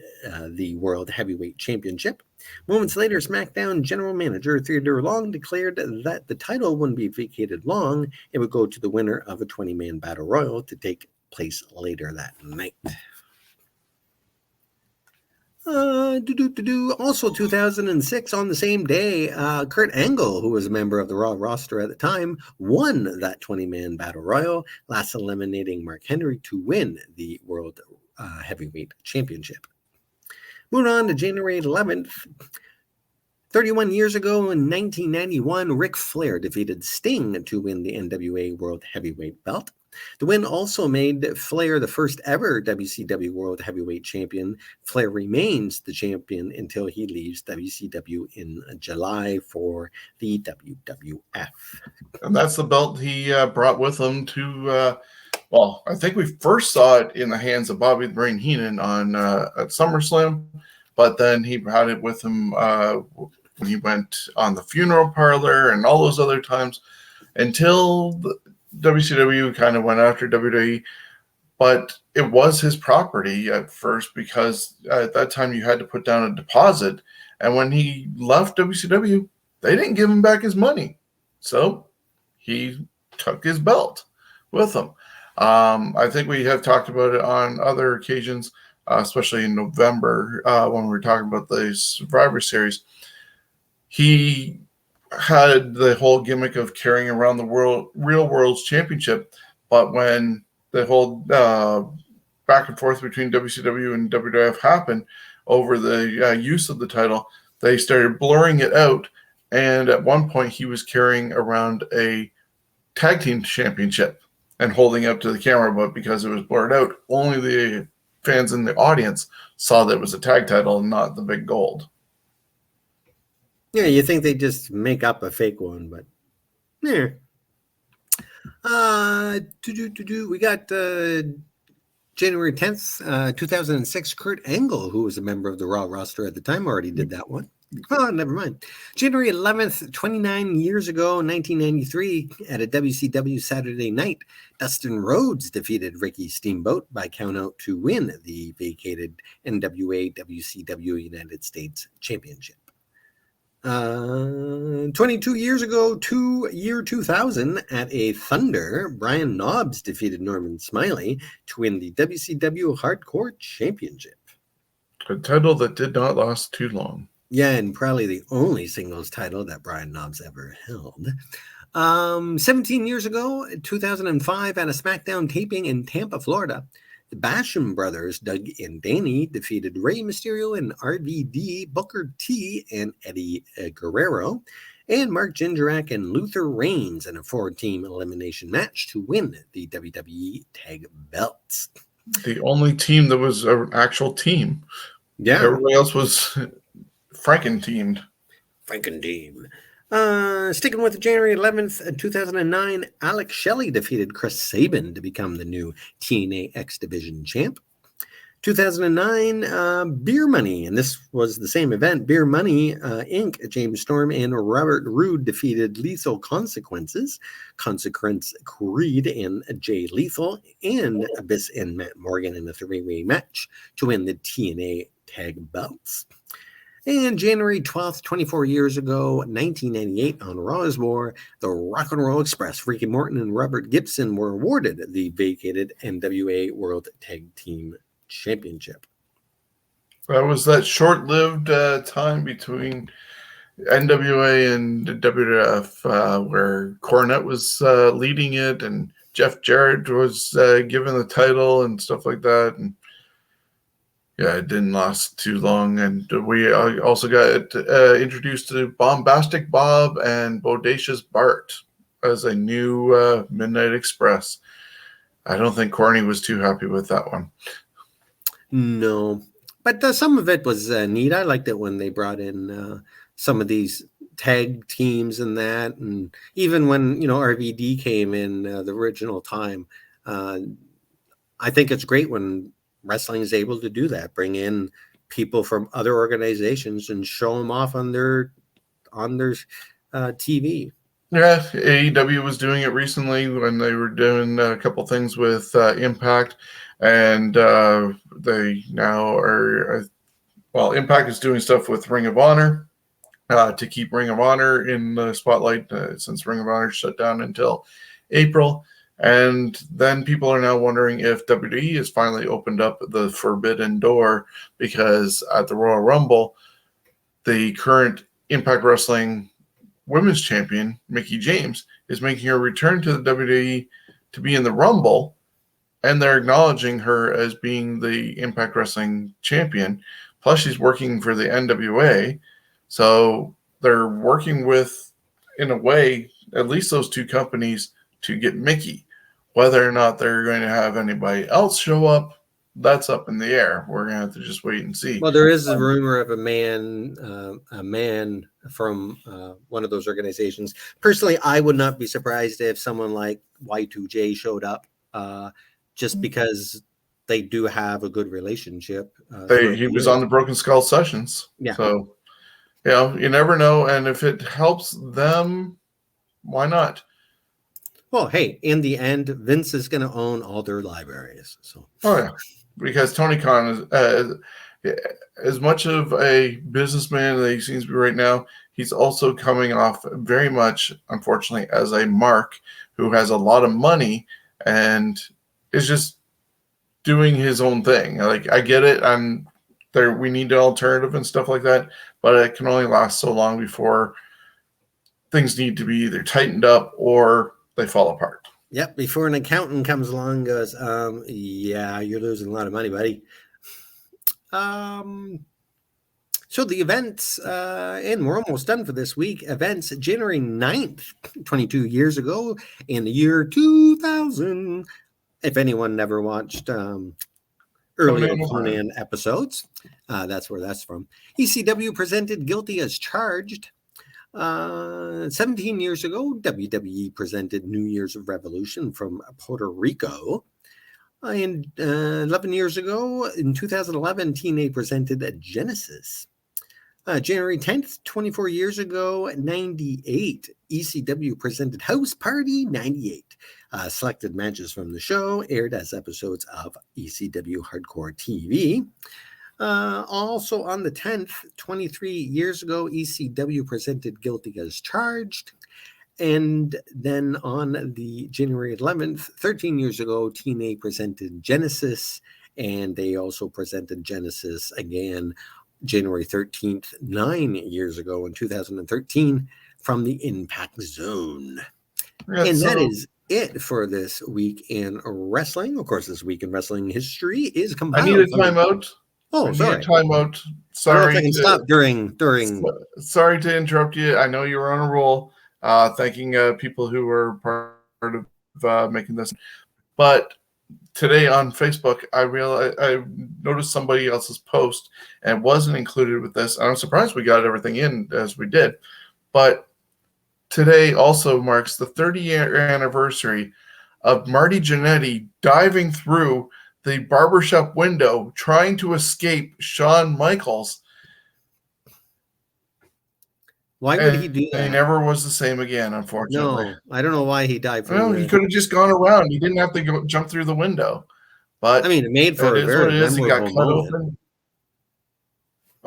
the World Heavyweight Championship. Moments later, SmackDown General Manager Theodore Long declared that the title wouldn't be vacated long. It would go to the winner of a 20-man Battle Royal to take place later that night. Also 2006, on the same day, Kurt Angle, who was a member of the Raw roster at the time, won that 20-man Battle Royal, last eliminating Mark Henry to win the World Heavyweight Championship. Moving on to January 11th, 31 years ago in 1991, Ric Flair defeated Sting to win the NWA World Heavyweight Belt. The win also made Flair the first ever WCW World Heavyweight Champion. Flair remains the champion until he leaves WCW in July for the WWF. And that's the belt he brought with him to, I think we first saw it in the hands of Bobby the Brain Heenan at SummerSlam, but then he had it with him when he went on the Funeral Parlor and all those other times until WCW kind of went after WWE, but it was his property at first because at that time you had to put down a deposit. And when he left WCW, they didn't give him back his money. So he took his belt with him. I think we have talked about it on other occasions, especially in November when we were talking about the Survivor Series. He had the whole gimmick of carrying around the real world's championship, but when the whole back and forth between WCW and WWF happened over the use of the title, they started blurring it out, and at one point he was carrying around a tag team championship and holding up to the camera, but because it was blurred out, only the fans in the audience saw that it was a tag title and not the big gold. Yeah, you think they just make up a fake one, but yeah. We got January 10th, 2006, Kurt Angle, who was a member of the Raw roster at the time, already did that one. Oh, never mind. January 11th, 29 years ago, 1993, at a WCW Saturday night, Dustin Rhodes defeated Ricky Steamboat by countout to win the vacated NWA WCW United States Championship. 22 years ago, year 2000, at a Thunder, Brian Knobbs defeated Norman Smiley to win the WCW Hardcore Championship. A title that did not last too long. Yeah, and probably the only singles title that Brian Knobbs ever held. 17 years ago, 2005, at a SmackDown taping in Tampa, Florida, the Basham brothers, Doug and Danny, defeated Rey Mysterio and RVD, Booker T, and Eddie Guerrero, and Mark Jindrak and Luther Reigns in a 4-team elimination match to win the WWE Tag Belts. The only team that was an actual team. Yeah. Everybody else was Franken-teamed. Sticking with January 11th, 2009, Alex Shelley defeated Chris Sabin to become the new TNA X Division champ. 2009, Beer Money, and this was the same event, Beer Money, Inc., James Storm and Robert Roode defeated Lethal Consequences, Consequence Creed and Jay Lethal, and Abyss and Matt Morgan in a 3-way match to win the TNA Tag Belts. And January 12th, 24 years ago, 1998, on Raw is War, the Rock and Roll Express, Ricky Morton and Robert Gibson were awarded the vacated NWA World Tag Team Championship. That was that short-lived time between NWA and WWF where Cornette was leading it and Jeff Jarrett was given the title and stuff like that. And yeah, it didn't last too long. And we also got introduced to Bombastic Bob and Bodacious Bart as a new Midnight Express. I don't think Corny was too happy with that one. No, but some of it was neat. I liked it when they brought in some of these tag teams and that. And even when, RVD came in the original time, I think it's great when wrestling is able to do that, bring in people from other organizations and show them off on their TV. Yeah, AEW was doing it recently when they were doing a couple things with Impact, and they now are, Impact is doing stuff with Ring of Honor to keep Ring of Honor in the spotlight since Ring of Honor shut down until April. And then people are now wondering if WWE has finally opened up the forbidden door, because at the Royal Rumble, the current Impact Wrestling Women's Champion, Mickie James, is making her return to the WWE to be in the Rumble, and they're acknowledging her as being the Impact Wrestling Champion. Plus, she's working for the NWA, so they're working with, in a way, at least those two companies to get Mickie. Whether or not they're going to have anybody else show up, that's up in the air. We're going to have to just wait and see. Well, there is a rumor of a man from one of those organizations. Personally, I would not be surprised if someone like Y2J showed up, just because they do have a good relationship. He was on the Broken Skull Sessions. Yeah. So, you never know. And if it helps them, why not? Well, hey, in the end, Vince is going to own all their libraries. So, because Tony Khan is as much of a businessman that he seems to be right now. He's also coming off very much, unfortunately, as a mark who has a lot of money and is just doing his own thing. Like, I get it, and we need an alternative and stuff like that, but it can only last so long before things need to be either tightened up or they fall apart. Yep. Before an accountant comes along and goes, you're losing a lot of money, buddy. So the events, and we're almost done for this week. Events January 9th, 22 years ago, in the year 2000. If anyone never watched earlier Conan episodes, that's where that's from. ECW presented Guilty as Charged. 17 years ago, WWE presented New Year's Revolution from Puerto Rico. And 11 years ago, in 2011, TNA presented Genesis. January 10th, 24 years ago, 98, ECW presented House Party 98. Selected matches from the show aired as episodes of ECW Hardcore TV. Also on the 10th, 23 years ago, ECW presented Guilty as Charged. And then on the January 11th, 13 years ago, TNA presented Genesis. And they also presented Genesis again January 13th, 9 years ago in 2013 from the Impact Zone. That is it for this week in wrestling. Of course, this week in wrestling history is compiled. I need a timeout. Oh, sorry. Timeout. Sorry. I can stop during. Sorry to interrupt you. I know you were on a roll. Thanking people who were part of making this. But today on Facebook, I noticed somebody else's post and wasn't included with this. I'm surprised we got everything in as we did. But today also marks the 30-year anniversary of Marty Jannetty diving through the Barbershop window trying to escape Shawn Michaels. Why would he do that? He never was the same again, unfortunately. No, I don't know why he dived. Well, he could have just gone around. He didn't have to jump through the window. But I mean, it made for a very memorable moment.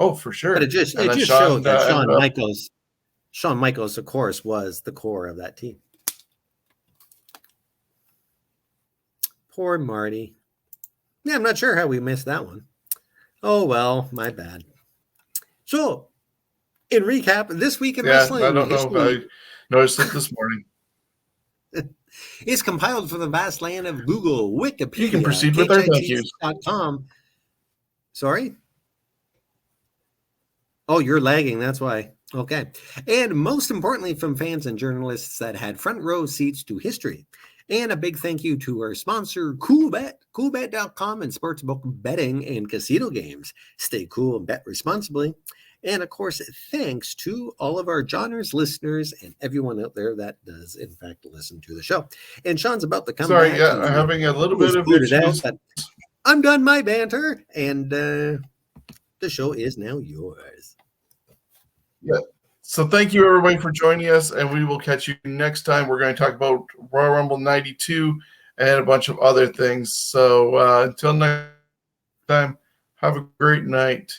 Oh, for sure. But it just And then showed that ended Shawn Michaels, of course, was the core of that team. Poor Marty. Yeah, I'm not sure how we missed that one. Oh, well, my bad. So, in recap, this week in wrestling I don't know history, if I noticed it this morning. is compiled from the vast land of Google, Wikipedia, You can proceed with our thank yous. KHITs.com. Sorry? Oh, you're lagging. That's why. Okay. And most importantly, from fans and journalists that had front row seats to history. And a big thank you to our sponsor, Coolbet, coolbet.com, and sportsbook betting and casino games. Stay cool and bet responsibly. And of course, thanks to all of our Johners listeners and everyone out there that does, in fact, listen to the show. And Sean's about to come back. I'm having a little bit of issues. I'm done my banter, and the show is now yours. Yeah. So thank you, everybody, for joining us, and we will catch you next time. We're going to talk about Royal Rumble 92 and a bunch of other things. So until next time, have a great night.